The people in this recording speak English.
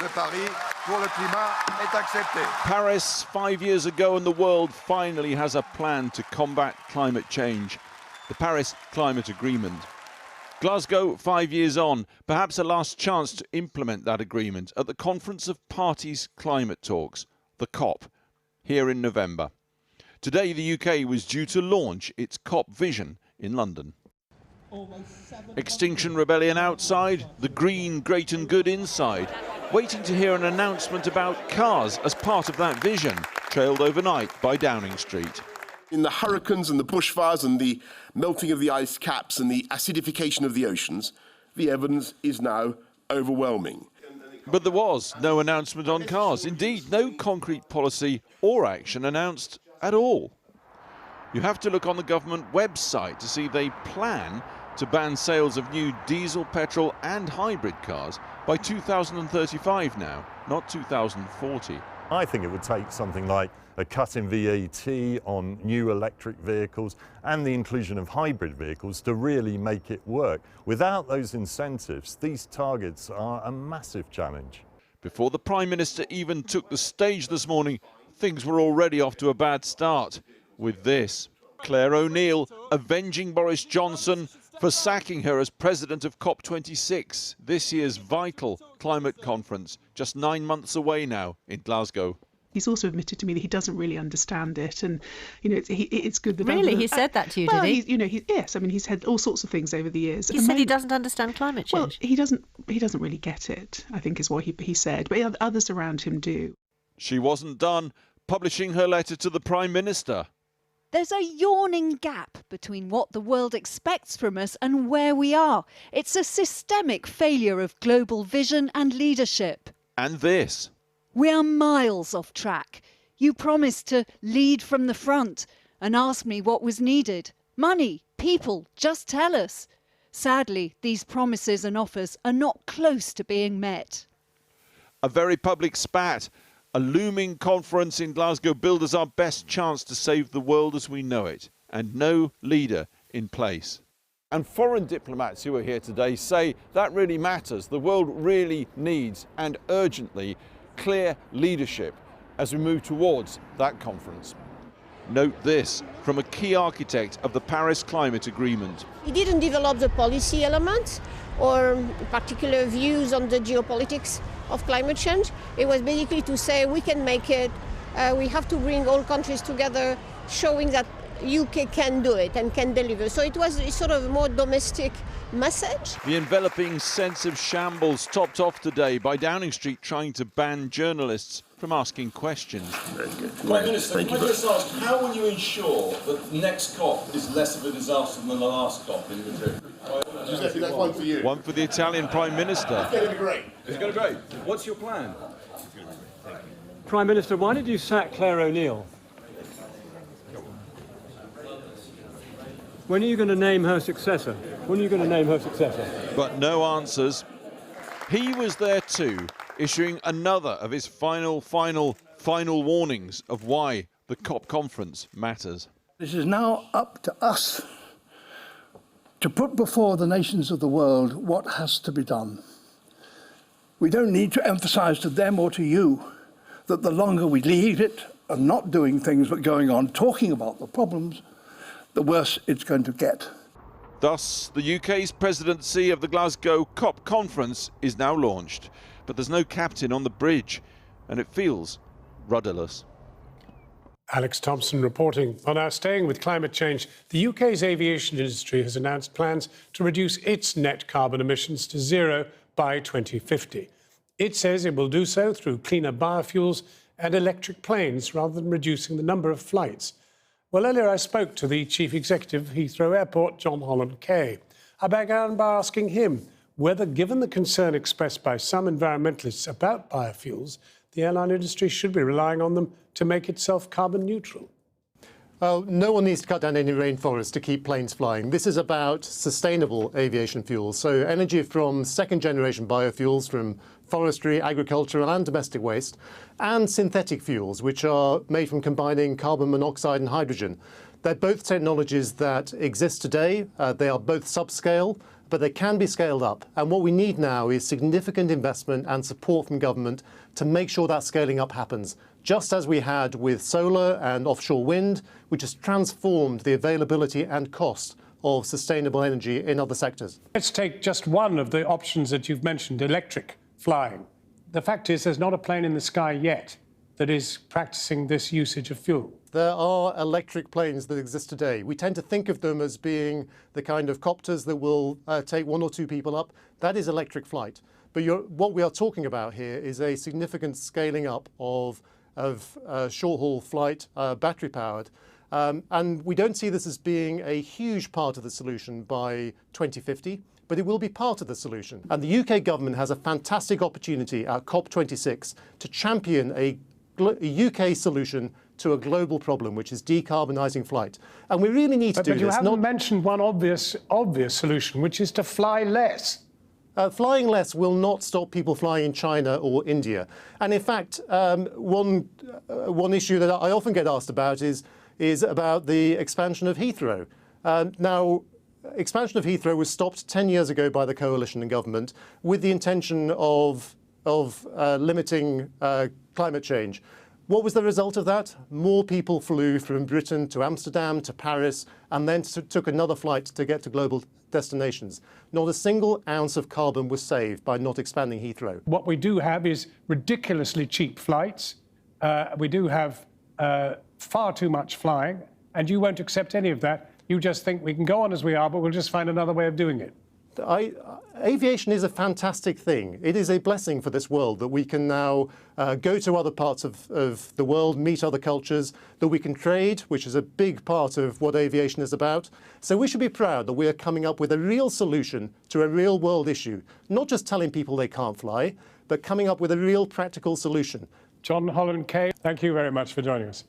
de Paris pour le climat est accepté. Paris 5 years ago, and the world finally has a plan to combat climate change. The Paris Climate Agreement. Glasgow 5 years on, perhaps a last chance to implement that agreement at the Conference of Parties climate talks, the COP, here in November. Today the UK was due to launch its COP vision in London. Extinction Rebellion outside, the green, great and good inside. Waiting to hear an announcement about cars as part of that vision, trailed overnight by Downing Street. In the hurricanes and the bushfires and the melting of the ice caps and the acidification of the oceans, the evidence is now overwhelming. But there was no announcement on cars. Indeed, no concrete policy or action announced at all. You have to look on the government website to see they plan to ban sales of new diesel, petrol and hybrid cars by 2035 now, not 2040. I think it would take something like a cut in VAT on new electric vehicles and the inclusion of hybrid vehicles to really make it work. Without those incentives, these targets are a massive challenge. Before the Prime Minister even took the stage this morning, things were already off to a bad start with this. Claire O'Neill avenging Boris Johnson for sacking her as president of COP26, this year's vital climate conference, just 9 months away now in Glasgow. He's also admitted to me that he doesn't really understand it, and it's good that really he said that to you, well, did he? Yes, I mean he's had all sorts of things over the years. He said he doesn't understand climate change. Well, he doesn't really get it, I think is what he said, but others around him do. She wasn't done publishing her letter to the Prime Minister. There's a yawning gap between what the world expects from us and where we are. It's a systemic failure of global vision and leadership. And this. We are miles off track. You promised to lead from the front and asked me what was needed. Money, people, just tell us. Sadly, these promises and offers are not close to being met. A very public spat. A looming conference in Glasgow billed as our best chance to save the world as we know it, and no leader in place. And foreign diplomats who are here today say that really matters. The world really needs, and urgently, clear leadership as we move towards that conference. Note this from a key architect of the Paris Climate Agreement. He didn't develop the policy elements or particular views on the geopolitics of climate change. It was basically to say we can make it, we have to bring all countries together, showing that UK can do it and can deliver. So it was sort of a more domestic message. The enveloping sense of shambles topped off today by Downing Street trying to ban journalists from asking questions. Prime Minister, can I just ask, how will you ensure that the next COP is less of a disaster than the last COP in Madrid? Giuseppe, that's one for you. One for the Italian Prime Minister. It's going to be great. It's going to be great. What's your plan? Prime Minister, why did you sack Claire O'Neill? When are you going to name her successor? When are you going to name her successor? But no answers. He was there too, issuing another of his final warnings of why the COP conference matters. This is now up to us to put before the nations of the world what has to be done. We don't need to emphasise to them or to you that the longer we leave it and not doing things but going on talking about the problems, the worse it's going to get. Thus, the UK's presidency of the Glasgow COP conference is now launched, but there's no captain on the bridge, and it feels rudderless. Alex Thompson reporting. Well, now, staying with climate change, the UK's aviation industry has announced plans to reduce its net carbon emissions to zero by 2050. It says it will do so through cleaner biofuels and electric planes rather than reducing the number of flights. Well, earlier I spoke to the Chief Executive of Heathrow Airport, John Holland Kay. I began by asking him whether, given the concern expressed by some environmentalists about biofuels, the airline industry should be relying on them to make itself carbon neutral. Well, no one needs to cut down any rainforest to keep planes flying. This is about sustainable aviation fuels, so energy from second-generation biofuels, from forestry, agricultural and domestic waste, and synthetic fuels, which are made from combining carbon monoxide and hydrogen. They're both technologies that exist today. They are both subscale. but they can be scaled up. And what we need now is significant investment and support from government to make sure that scaling up happens, just as we had with solar and offshore wind, which has transformed the availability and cost of sustainable energy in other sectors. Let's take just one of the options that you've mentioned, electric flying. The fact is there's not a plane in the sky yet that is practicing this usage of fuel. There are electric planes that exist today. We tend to think of them as being the kind of copters that will take 1 or 2 people up. That is electric flight. But what we are talking about here is a significant scaling up of short-haul flight, battery-powered. And we don't see this as being a huge part of the solution by 2050, but it will be part of the solution. And the UK government has a fantastic opportunity at COP26 to champion a UK solution to a global problem, which is decarbonising flight. And we really need to do this. But you haven't mentioned one obvious solution, which is to fly less. Flying less will not stop people flying in China or India. And in fact, one issue that I often get asked about is about the expansion of Heathrow. Now, expansion of Heathrow was stopped 10 years ago by the coalition and government with the intention of limiting climate change. What was the result of that? More people flew from Britain to Amsterdam, to Paris, and then took another flight to get to global destinations. Not a single ounce of carbon was saved by not expanding Heathrow. What we do have is ridiculously cheap flights. We do have far too much flying, and you won't accept any of that. You just think we can go on as we are, but we'll just find another way of doing it. Aviation is a fantastic thing. It is a blessing for this world that we can now go to other parts of the world, meet other cultures, that we can trade, which is a big part of what aviation is about. So we should be proud that we are coming up with a real solution to a real world issue, not just telling people they can't fly, but coming up with a real practical solution. John Holland-Kaye, thank you very much for joining us.